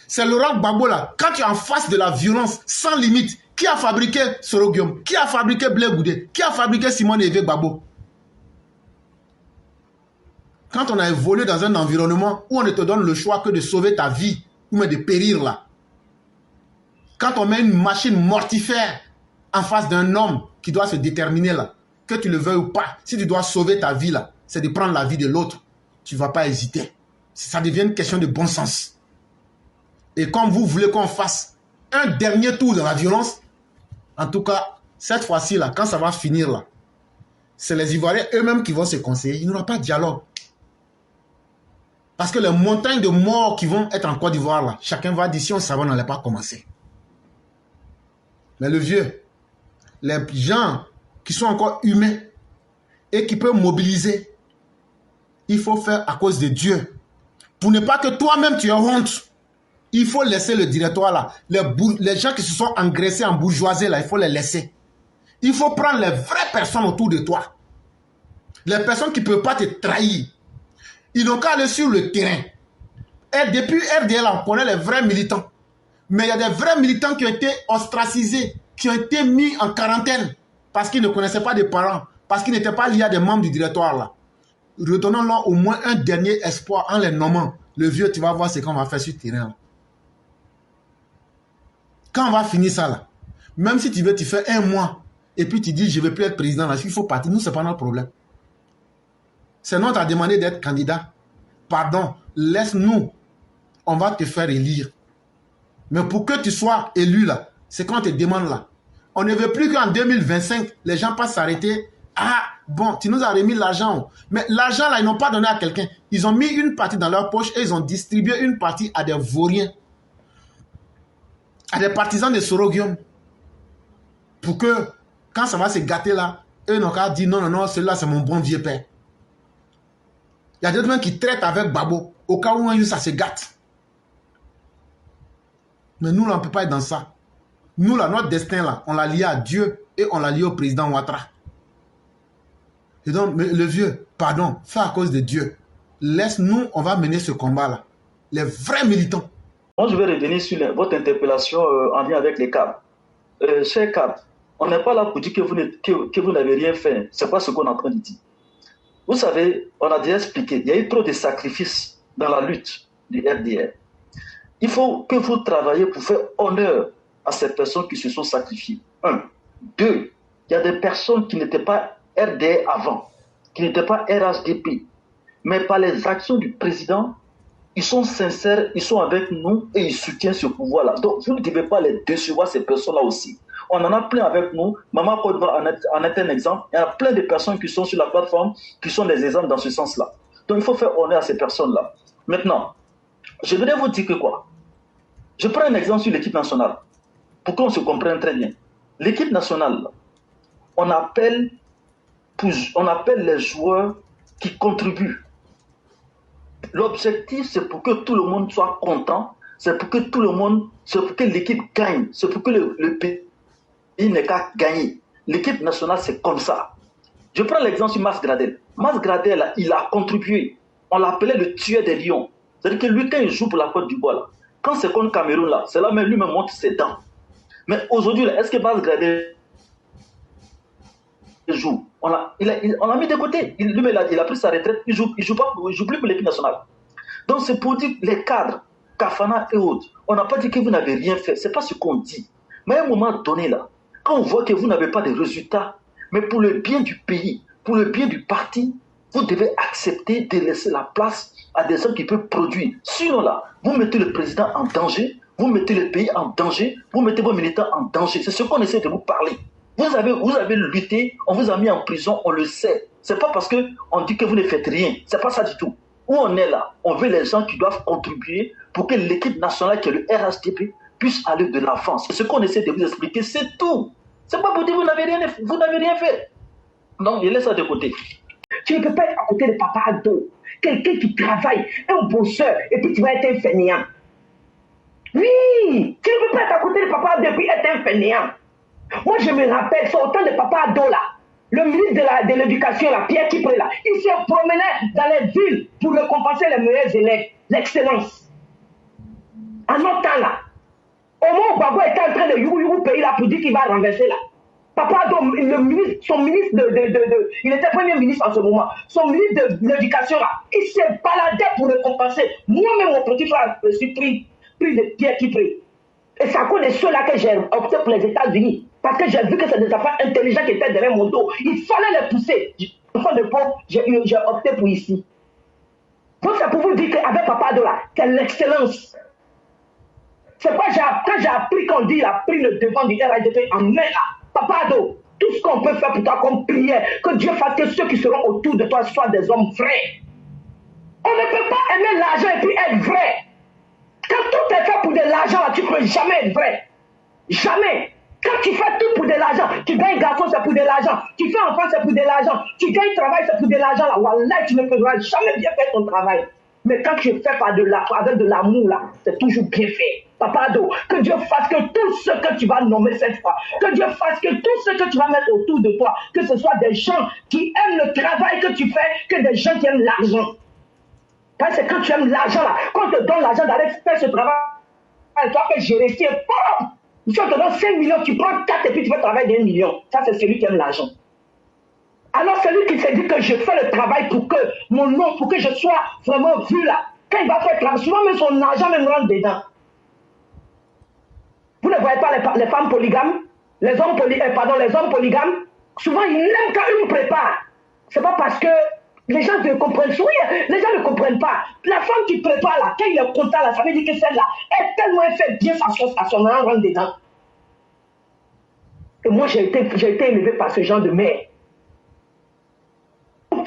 C'est Laurent Gbagbo, là, quand tu es en face de la violence sans limite, qui a fabriqué Sorogium? Qui a fabriqué Blé Goudé? Qui a fabriqué Simone Eve Gbagbo? Quand on a évolué dans un environnement où on ne te donne le choix que de sauver ta vie ou même de périr là. Quand on met une machine mortifère en face d'un homme qui doit se déterminer là, que tu le veuilles ou pas, si tu dois sauver ta vie là, c'est de prendre la vie de l'autre. Tu ne vas pas hésiter. Ça devient une question de bon sens. Et comme vous voulez qu'on fasse un dernier tour de la violence, en tout cas, cette fois-ci là, quand ça va finir là, c'est les Ivoiriens eux-mêmes qui vont se conseiller. Il n'y aura pas de dialogue. Parce que les montagnes de morts qui vont être en Côte d'Ivoire là, chacun va dire si on savait, on n'allait pas commencer. Mais le vieux, les gens qui sont encore humains et qui peuvent mobiliser, il faut faire à cause de Dieu. Pour ne pas que toi-même tu aies honte, il faut laisser le directoire là. Les gens qui se sont engraissés en bourgeoisie là, il faut les laisser. Il faut prendre les vraies personnes autour de toi. Les personnes qui ne peuvent pas te trahir. Ils n'ont qu'à aller sur le terrain. Et depuis RDL, on connaît les vrais militants. Mais il y a des vrais militants qui ont été ostracisés, qui ont été mis en quarantaine parce qu'ils ne connaissaient pas des parents, parce qu'ils n'étaient pas liés à des membres du directoire là. Redonnons-leur au moins un dernier espoir en les nommant. Le vieux, tu vas voir ce qu'on va faire sur le terrain. Là. Quand on va finir ça là, même si tu veux, tu fais un mois et puis tu dis je ne veux plus être président là, il faut partir. Nous, ce n'est pas notre problème. C'est nous qui t'a demandé d'être candidat. Pardon, laisse-nous. On va te faire élire. Mais pour que tu sois élu là, c'est quand on te demande là. On ne veut plus qu'en 2025, les gens passent s'arrêter. Ah, bon, tu nous as remis l'argent. Mais l'argent là, ils n'ont pas donné à quelqu'un. Ils ont mis une partie dans leur poche et ils ont distribué une partie à des vauriens. À des partisans de Sorogium. Pour que, quand ça va se gâter là, eux n'ont qu'à dire non, non, non, celui-là c'est mon bon vieux père. Il y a des gens qui traitent avec Babo au cas où un jour ça se gâte. Mais nous, là, on ne peut pas être dans ça. Nous, là, notre destin, là, on l'a lié à Dieu et on l'a lié au président Ouattara. Et donc, le vieux, pardon, fais à cause de Dieu. Laisse-nous, on va mener ce combat-là. Les vrais militants. Moi, je vais revenir sur votre interpellation en lien avec les cadres. Chers cadres, on n'est pas là pour dire que vous n'avez rien fait. Ce n'est pas ce qu'on est en train de dire. Vous savez, on a déjà expliqué, il y a eu trop de sacrifices dans la lutte du RDR. Il faut que vous travaillez pour faire honneur à ces personnes qui se sont sacrifiées. 1. 2. Il y a des personnes qui n'étaient pas RDR avant, qui n'étaient pas RHDP. Mais par les actions du président, ils sont sincères, ils sont avec nous et ils soutiennent ce pouvoir-là. Donc, vous ne devez pas les décevoir, ces personnes-là aussi. On en a plein avec nous. Maman Côte en est un exemple. Il y a plein de personnes qui sont sur la plateforme qui sont des exemples dans ce sens-là. Donc, il faut faire honneur à ces personnes-là. Maintenant, je voudrais vous dire que quoi? Je prends un exemple sur l'équipe nationale pour qu'on se comprenne très bien. L'équipe nationale, on appelle les joueurs qui contribuent. L'objectif, c'est pour que tout le monde soit content, c'est pour que l'équipe gagne, c'est pour que le pays n'ait qu'à gagner. L'équipe nationale, c'est comme ça. Je prends l'exemple sur Mas Gradel. Mas Gradel, il a contribué. On l'appelait le tueur des lions. C'est-à-dire que lui, quand il joue pour la Côte d'Ivoire, là, quand c'est contre Cameroun, là, c'est là même lui me montre ses dents. Mais aujourd'hui, est-ce que Mas Gradel joue? On l'a mis de côté. Il a pris sa retraite. Il joue plus pour l'équipe nationale. Donc c'est pour dire les cadres, Kafana et autres, on n'a pas dit que vous n'avez rien fait. Ce n'est pas ce qu'on dit. Mais à un moment donné, là, quand on voit que vous n'avez pas de résultats, mais pour le bien du pays, pour le bien du parti, Vous devez accepter de laisser la place à des hommes qui peuvent produire. Sinon là, vous mettez le président en danger, vous mettez le pays en danger, vous mettez vos militants en danger. C'est ce qu'on essaie de vous parler. Vous avez lutté, on vous a mis en prison, on le sait. C'est pas parce qu'on dit que vous ne faites rien. C'est pas ça du tout. Où on est là, on veut les gens qui doivent contribuer pour que l'équipe nationale qui est le RHDP puisse aller de l'avant. C'est ce qu'on essaie de vous expliquer, c'est tout. C'est pas pour dire que vous n'avez rien fait. Donc, je laisse ça de côté. Tu ne peux pas être à côté de Papa Ado, quelqu'un qui travaille, un bosseur, et puis tu vas être un fainéant. Oui, tu ne peux pas être à côté de Papa Ado et puis être un fainéant. Moi, je me rappelle, c'est au temps de Papa Ado là, le ministre de l'Éducation, là, Pierre Kipré là, il se promenait dans les villes pour récompenser les meilleurs élèves, l'excellence. En notre temps là, au moment où Gbagbo était en train de yougou pays là pour dire qu'il va renverser là, Papa Ado, son ministre il était premier ministre en ce moment, son ministre de l'Éducation là, il se baladait pour récompenser. Moi-même, mon petit frère, je suis pris de Pierre Kipré. Et c'est à cause de ceux-là que j'ai opté pour les États-Unis. Parce que j'ai vu que c'est des affaires intelligents qui étaient derrière mon dos. Il fallait les pousser. Enfant de pauvre, j'ai opté pour ici. Donc c'est pour vous dire qu'avec Papa Ado là, c'est l'excellence. C'est quoi quand j'ai appris qu'on dit il a pris le devant du RHDP en main là. Papa Ado, tout ce qu'on peut faire pour toi comme prière, que Dieu fasse que ceux qui seront autour de toi soient des hommes vrais. On ne peut pas aimer l'argent et puis être vrai. Quand tout est fait pour de l'argent, tu ne peux jamais être vrai. Jamais. Quand tu fais tout pour de l'argent, tu gagnes garçon, c'est pour de l'argent. Tu fais enfant, c'est pour de l'argent. Tu gagnes travail, c'est pour de l'argent. Là, wallah, tu ne pourras jamais bien faire ton travail. Mais quand tu fais avec de l'amour, là, c'est toujours bien fait. Papa Ado, que Dieu fasse que tout ce que tu vas nommer cette fois, que Dieu fasse que tout ce que tu vas mettre autour de toi, que ce soit des gens qui aiment le travail que tu fais, que des gens qui aiment l'argent. Parce que quand tu aimes l'argent, là, quand on te donne l'argent d'aller faire ce travail, toi que j'ai resté propre. Si on te donne 5 millions, tu prends 4 et puis tu fais travailler d'1 million. Ça, c'est celui qui aime l'argent. Alors, celui qui s'est dit que je fais le travail pour que mon nom, pour que je sois vraiment vu là, quand il va faire le travail, souvent même son argent même rentre dedans. Vous ne voyez pas les femmes polygames, les hommes polygames, souvent ils l'aiment quand ils nous préparent. C'est pas parce que les gens ne comprennent pas. Oui, les gens ne comprennent pas. La femme qui prépare là, quand il est content là, ça veut dire que celle-là, elle tellement fait bien sa sauce à son argent rentre dedans. Et moi, j'ai été élevé par ce genre de mère.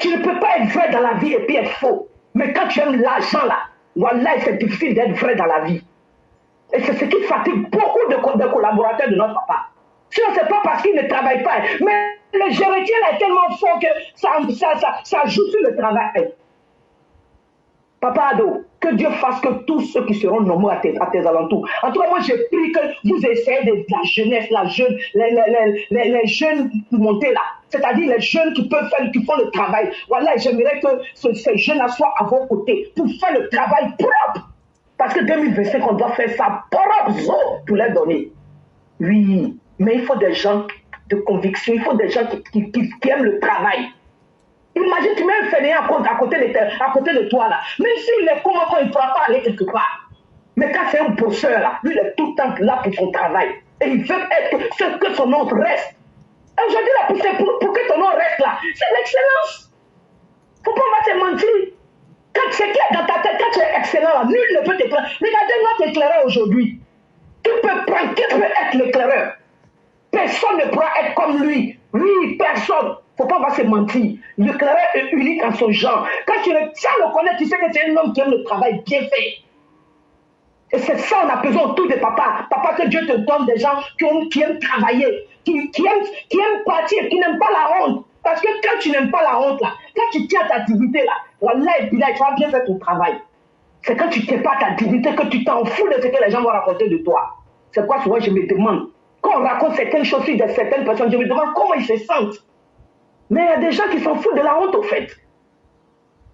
Tu ne peux pas être vrai dans la vie et puis être faux. Mais quand tu aimes l'argent là, voilà, c'est difficile d'être vrai dans la vie. Et c'est ce qui fatigue beaucoup de collaborateurs de notre papa. Sinon, c'est pas parce qu'ils ne travaillent pas. Mais le géretien est tellement fort que ça joue sur le travail. Papa Ado, que Dieu fasse que tous ceux qui seront nommés à tes alentours. En tout cas, moi, j'ai pris que vous essayez de la jeunesse, les jeunes monter là. C'est-à-dire les jeunes qui peuvent faire, qui font le travail. Voilà, j'aimerais que ces jeunes-là soient à vos côtés pour faire le travail propre. Parce que 2025, on doit faire ça propre pour les donner. Oui, mais il faut des gens de conviction, il faut des gens qui aiment le travail. Imagine, tu mets un fainéant à côté de toi là. Même s'il est comment il ne pourra pas aller quelque part. Mais quand c'est un bosseur là, lui il est tout le temps là pour son travail. Et il veut être que son nom reste. Et aujourd'hui là, pour que ton nom reste là, c'est l'excellence. Faut pas se mentir. Quand c'est clair dans ta tête, quand tu es excellent là, nul ne peut t'éclairer. Regardez notre éclaireur aujourd'hui. Qui peut être l'éclaireur? Personne ne pourra être comme lui. Oui, personne. Faut pas se mentir. L'éclaireur est unique en son genre. Quand tu le connais, tu sais que c'est un homme qui aime le travail bien fait. Et c'est ça, on a besoin autour de papa. Papa, que Dieu te donne des gens qui aiment travailler, qui aiment partir, qui n'aiment pas la honte. Parce que quand tu n'aimes pas la honte, là, quand tu tiens ta dignité, là, wallah, et puis là, tu vas bien faire ton travail. C'est quand tu ne tiens pas ta dignité que tu t'en fous de ce que les gens vont raconter de toi. C'est quoi souvent je me demande. Quand on raconte certaines choses sur certaines personnes, je me demande comment ils se sentent. Mais il y a des gens qui s'en foutent de la honte, au fait.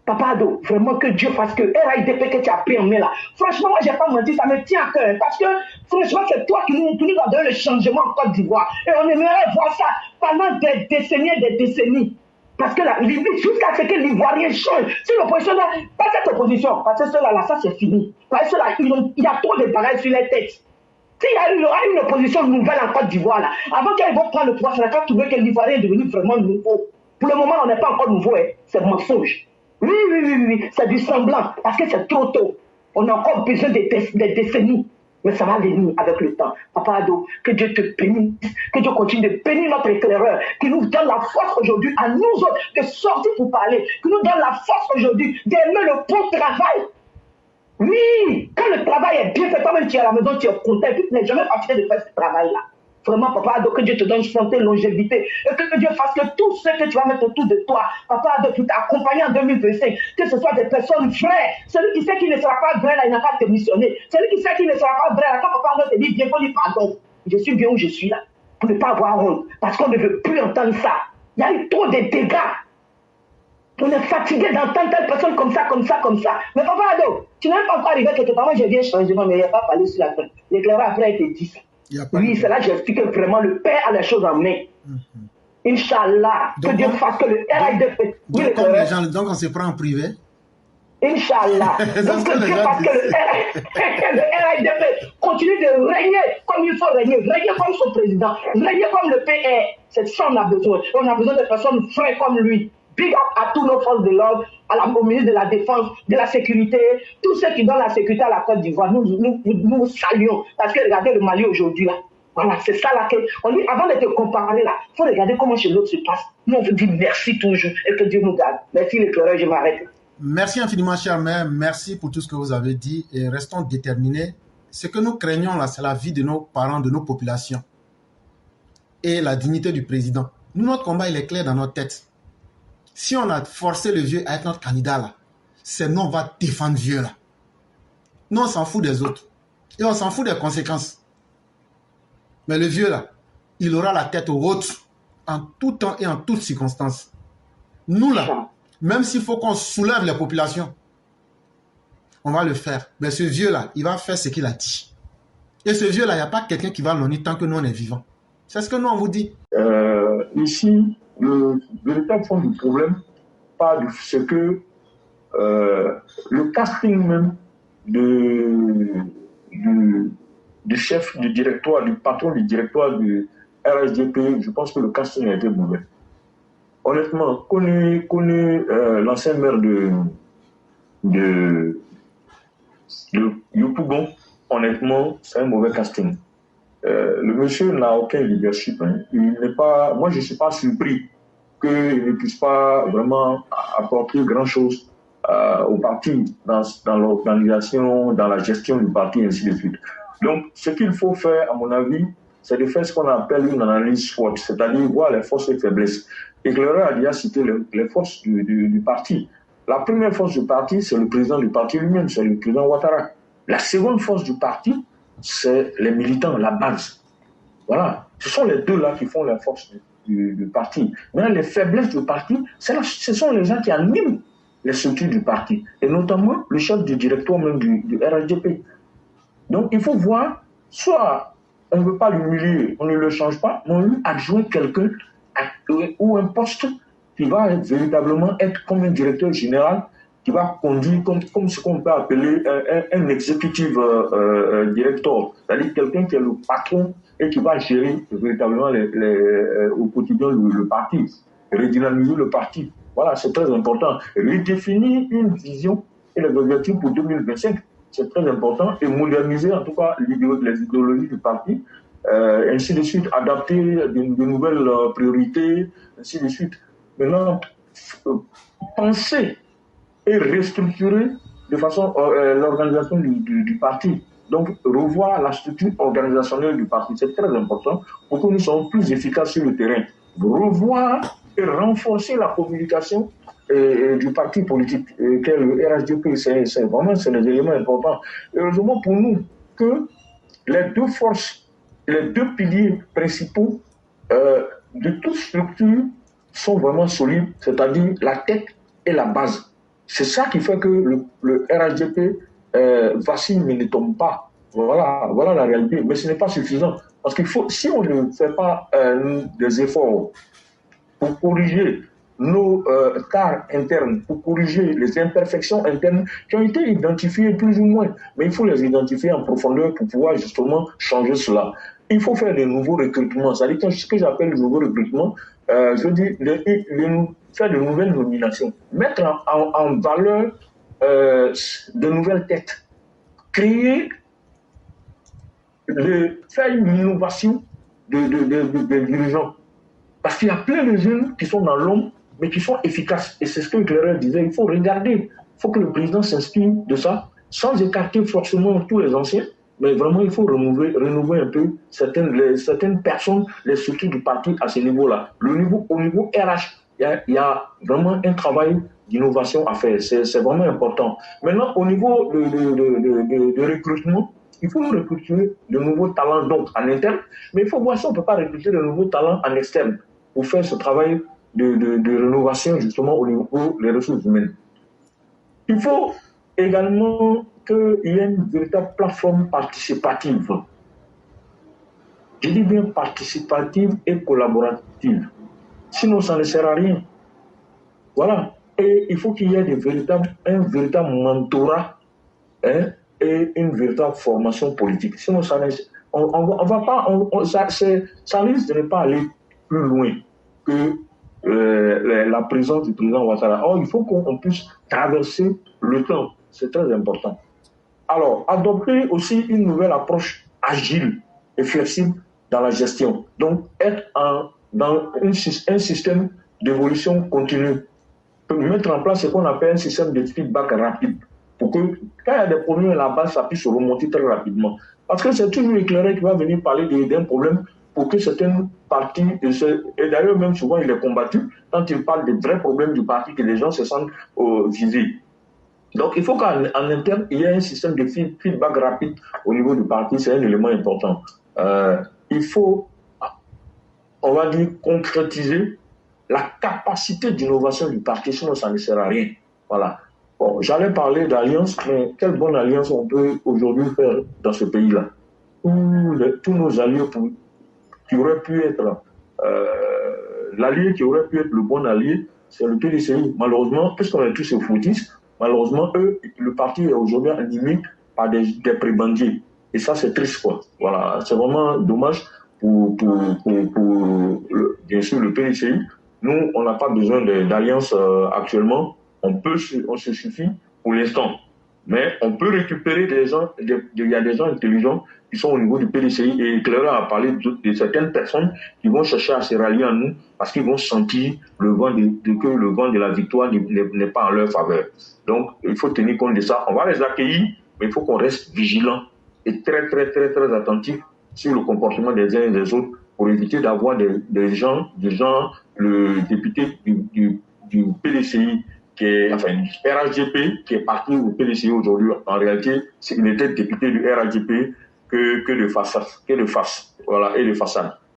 Papa Ado, vraiment que Dieu fasse que RIDP que tu as pris en main là. Franchement, moi, je n'ai pas menti, ça me tient à cœur. Parce que, franchement, c'est toi qui nous as donné le changement en Côte d'Ivoire. Et on aimerait voir ça pendant des décennies et des décennies. Parce que jusqu'à ce que l'Ivoirien change. Si l'opposition là, pas cette opposition, parce que cela là, ça c'est fini. Parce que cela, il y a trop de barrages sur les têtes. S'il y aura une opposition nouvelle en Côte d'Ivoire là, avant qu'ils vont prendre le pouvoir, c'est là qu'on trouve que l'Ivoirien est devenu vraiment nouveau. Pour le moment, on n'est pas encore nouveau, hein. C'est mensonge. Oui, c'est du semblant, parce que c'est trop tôt. On a encore besoin des décennies. Mais ça va venir avec le temps. Papa Ado, que Dieu te bénisse, que Dieu continue de bénir notre éclaireur, qui nous donne la force aujourd'hui à nous autres de sortir pour parler, qui nous donne la force aujourd'hui d'aimer le bon travail. Oui, quand le travail est bien fait, toi-même tu es à la maison, tu es content, tu n'es jamais fatigué de faire ce travail-là. Vraiment, Papa Ado, que Dieu te donne santé, longévité, et que Dieu fasse que tout ce que tu vas mettre autour de toi, Papa Ado, pour t'accompagner en 2025, que ce soit des personnes vraies. Celui qui sait qu'il ne sera pas vrai, là, il n'a pas démissionné. Celui qui sait qu'il ne sera pas vrai, là, quand Papa Ado te dit, bien, faut lui pardon. Je suis bien où je suis là, pour ne pas avoir honte, parce qu'on ne veut plus entendre ça. Il y a eu trop de dégâts. On est fatigué d'entendre telle personne comme ça. Mais Papa Ado, tu n'es pas encore arrivé quelque part. Moi, je viens changer, mais il n'y a pas parlé sur la tête. L'éclaireur après a été dit. Oui, c'est là que j'explique que vraiment le Père a les choses en main. Inch'Allah, que Dieu fasse que le RIDP. Donc on se prend en privé. Inch'Allah. Donc que Dieu fasse que le RIDP continue de régner comme il faut régner comme son président, régner comme le PR. C'est ça qu'on a besoin. On a besoin de personnes vraies comme lui. Big up à tous nos forces de l'ordre, au ministre de la Défense, de la Sécurité, tous ceux qui donnent la sécurité à la Côte d'Ivoire. Nous saluons. Parce que regardez le Mali aujourd'hui là. Voilà, c'est ça là. On dit, avant de te comparer là, il faut regarder comment chez l'autre se passe. Nous on vous dit merci toujours et que Dieu nous garde. Merci l'éclaireur, je m'arrête. Merci infiniment, cher mère. Merci pour tout ce que vous avez dit et restons déterminés. Ce que nous craignons là, c'est la vie de nos parents, de nos populations et la dignité du président. Nous, notre combat, il est clair dans notre tête. Si on a forcé le vieux à être notre candidat là, c'est nous, on va défendre le vieux là. Nous, on s'en fout des autres. Et on s'en fout des conséquences. Mais le vieux là, il aura la tête haute en tout temps et en toutes circonstances. Nous là, même s'il faut qu'on soulève les populations, on va le faire. Mais ce vieux là, il va faire ce qu'il a dit. Et ce vieux là, il n'y a pas quelqu'un qui va l'ennuyer tant que nous on est vivants. C'est ce que nous on vous dit. Ici, le véritable fond du problème part de ce que le casting même du chef du directoire, du patron du directoire du RSDP, je pense que le casting a été mauvais. Honnêtement, connaît l'ancien maire de Yopougon, honnêtement, c'est un mauvais casting. Le monsieur n'a aucun leadership. Hein. Il n'est pas, moi, je ne suis pas surpris qu'il ne puisse pas vraiment apporter grand-chose au parti, dans l'organisation, dans la gestion du parti, et ainsi de suite. Donc, ce qu'il faut faire, à mon avis, c'est de faire ce qu'on appelle une analyse SWOT, c'est-à-dire voir les forces et faiblesses. Éclaireur a déjà cité les forces du parti. La première force du parti, c'est le président du parti lui-même, c'est le président Ouattara. La seconde force du parti, c'est les militants, la base. Voilà. Ce sont les deux là qui font la force du parti. Maintenant, les faiblesses du parti, ce sont les gens qui animent les structures du parti. Et notamment le chef du directoire même du RHDP. Donc, il faut voir, soit on ne veut pas l'humilier, on ne le change pas, mais on lui adjoint quelqu'un ou un poste qui va véritablement être comme un directeur général, qui va conduire comme ce qu'on peut appeler un executive director, c'est-à-dire quelqu'un qui est le patron et qui va gérer véritablement au quotidien le parti, redynamiser le parti. Voilà, c'est très important. Redéfinir une vision et les objectifs pour 2025, c'est très important, et moderniser en tout cas les idéologies du parti, ainsi de suite, adapter de nouvelles priorités, ainsi de suite. Maintenant, penser et restructurer de façon l'organisation du parti. Donc, revoir la structure organisationnelle du parti, c'est très important pour que nous soyons plus efficaces sur le terrain. Revoir et renforcer la communication du parti politique qu'est le RHDP. C'est vraiment des éléments importants. Heureusement pour nous que les deux forces, les deux piliers principaux de toute structure sont vraiment solides, c'est-à-dire la tête et la base. C'est ça qui fait que le RHDP vacille mais ne tombe pas. Voilà la réalité. Mais ce n'est pas suffisant. Parce qu'il faut, si on ne fait pas des efforts pour corriger nos tares internes, pour corriger les imperfections internes qui ont été identifiées plus ou moins, mais il faut les identifier en profondeur pour pouvoir justement changer cela. il faut faire de nouveaux recrutements. C'est-à-dire ce que j'appelle le nouveau recrutement, je dis faire de nouvelles nominations, mettre en valeur de nouvelles têtes, faire une innovation de dirigeants. Parce qu'il y a plein de jeunes qui sont dans l'ombre, mais qui sont efficaces. Et c'est ce que l'éclaireur disait, il faut regarder, il faut que le président s'inspire de ça, sans écarter forcément tous les anciens, mais vraiment il faut renouveler un peu certaines personnes, les structures du parti à ce niveau-là. Au niveau RH, il y a vraiment un travail d'innovation à faire, c'est vraiment important. Maintenant, au niveau de recrutement, il faut recruter de nouveaux talents donc en interne, mais il faut voir si on ne peut pas recruter de nouveaux talents en externe pour faire ce travail de rénovation justement au niveau des ressources humaines. Il faut également qu'il y ait une véritable plateforme participative. Je dis bien participative et collaborative. Sinon, ça ne sert à rien. Voilà. Et il faut qu'il y ait un véritable mentorat et une véritable formation politique. Sinon, ça risque de ne pas aller plus loin que la présence du président Ouattara. Or, il faut qu'on puisse traverser le temps. C'est très important. Alors, adopter aussi une nouvelle approche agile et flexible dans la gestion. Donc, être dans un système d'évolution continue. Mettre en place ce qu'on appelle un système de feedback rapide. Pour que, quand il y a des problèmes là-bas, ça puisse remonter très rapidement. Parce que c'est toujours l'éclaireur qui va venir parler d'un problème pour que certaines parties, et d'ailleurs même souvent il est combattu, quand il parle des vrais problèmes du parti, que les gens se sentent visés. Donc il faut qu'en interne, il y ait un système de feedback rapide au niveau du parti, c'est un élément important. Il faut, on va dire, concrétiser la capacité d'innovation du parti, sinon ça ne sert à rien. Voilà. Bon, j'allais parler d'alliance, mais quelle bonne alliance on peut aujourd'hui faire dans ce pays-là? Tous nos alliés qui auraient pu être l'allié qui aurait pu être le bon allié, c'est le PDCI. Malheureusement, puisqu'on est tous foutistes, malheureusement, le parti est aujourd'hui animé par des prébandiers. Et ça, c'est triste, quoi. Voilà, c'est vraiment dommage pour bien sûr, le PDCI. Nous, on n'a pas besoin d'alliance actuellement. On se suffit pour l'instant. Mais on peut récupérer des gens, il y a des gens intelligents qui sont au niveau du PDCI, et Cléra a parlé de certaines personnes qui vont chercher à se rallier à nous parce qu'ils vont sentir que le vent de la victoire n'est pas en leur faveur. Donc, il faut tenir compte de ça. On va les accueillir, mais il faut qu'on reste vigilant et très, très, très, très attentif sur le comportement des uns et des autres pour éviter d'avoir des gens, le député du PDCI, RHDP, qui est parti au PDCI aujourd'hui. En réalité, il n'était député du RHDP que de face. Voilà, et de façade.